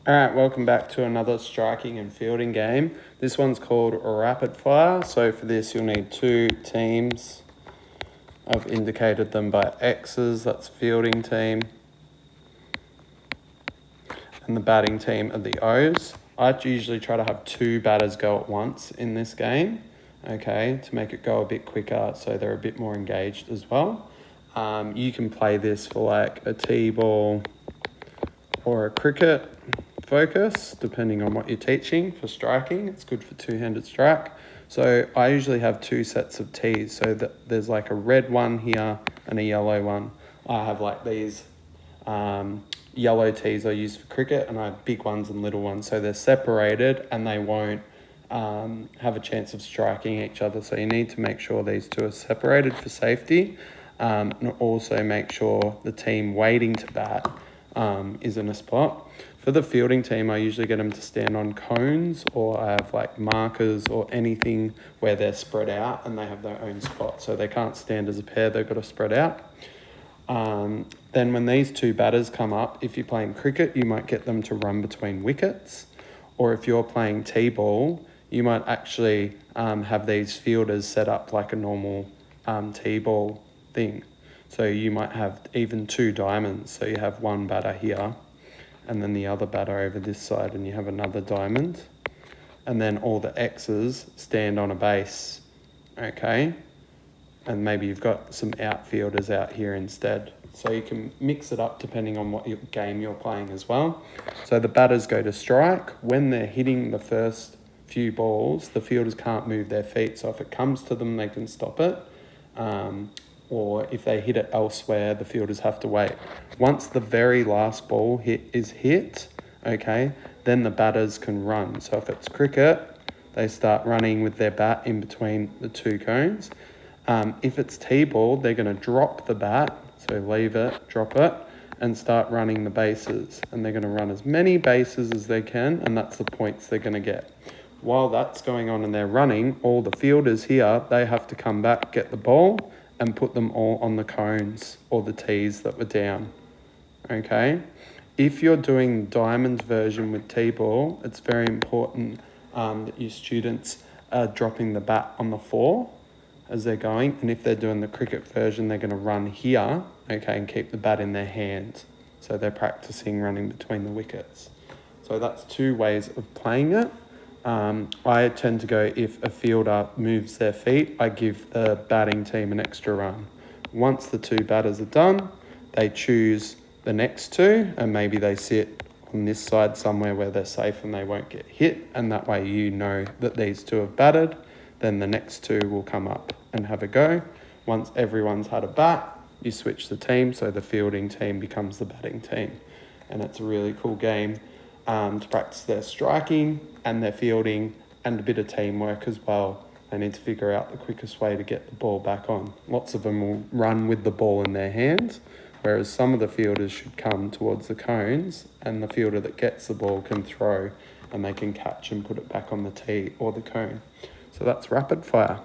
All right, welcome back to another striking and fielding game. This one's called Rapid Fire. So for this, you'll need two teams. I've indicated them by X's. That's fielding team. And the batting team are the O's. I usually try to have two batters go at once in this game, okay, to make it go a bit quicker so they're a bit more engaged as well. You can play this for like a teeball or a cricket focus, depending on what you're teaching for striking. It's good for two-handed strike. So I usually have two sets of tees, so that there's like a red one here and a yellow one. I have like these yellow tees I use for cricket, and I have big ones and little ones, so they're separated and they won't have a chance of striking each other. So you need to make sure these two are separated for safety, and also make sure the team waiting to bat is in a spot. For the fielding team, I usually get them to stand on cones, or I have like markers or anything where they're spread out and they have their own spot. So they can't stand as a pair, they've got to spread out. Then when these two batters come up, if you're playing cricket, you might get them to run between wickets. Or if you're playing T-ball, you might actually have these fielders set up like a normal T-ball thing. So you might have even two diamonds. So you have one batter here and then the other batter over this side, and you have another diamond. And then all the X's stand on a base, okay? And maybe you've got some outfielders out here instead. So you can mix it up depending on what game you're playing as well. So the batters go to strike. When they're hitting the first few balls, the fielders can't move their feet. So if it comes to them, they can stop it. Or if they hit it elsewhere, the fielders have to wait. Once the very last ball is hit, okay, then the batters can run. So if it's cricket, they start running with their bat in between the two cones. If it's T-ball, they're going to drop the bat, so leave it, drop it, and start running the bases. And they're going to run as many bases as they can, and that's the points they're going to get. While that's going on and they're running, all the fielders here, they have to come back, get the ball, and put them all on the cones or the tees that were down, okay? If you're doing diamond version with T-ball, it's very important that your students are dropping the bat on the floor as they're going. And if they're doing the cricket version, they're going to run here, okay, and keep the bat in their hand. So they're practicing running between the wickets. So that's two ways of playing it. I tend to go, if a fielder moves their feet, I give the batting team an extra run. Once the two batters are done, they choose the next two, and maybe they sit on this side somewhere where they're safe and they won't get hit, and that way you know that these two have batted. Then the next two will come up and have a go. Once everyone's had a bat, you switch the team, so the fielding team becomes the batting team. And it's a really cool game to practice their striking and their fielding and a bit of teamwork as well. They need to figure out the quickest way to get the ball back on. Lots of them will run with the ball in their hands, whereas some of the fielders should come towards the cones, and the fielder that gets the ball can throw and they can catch and put it back on the tee or the cone. So that's rapid fire.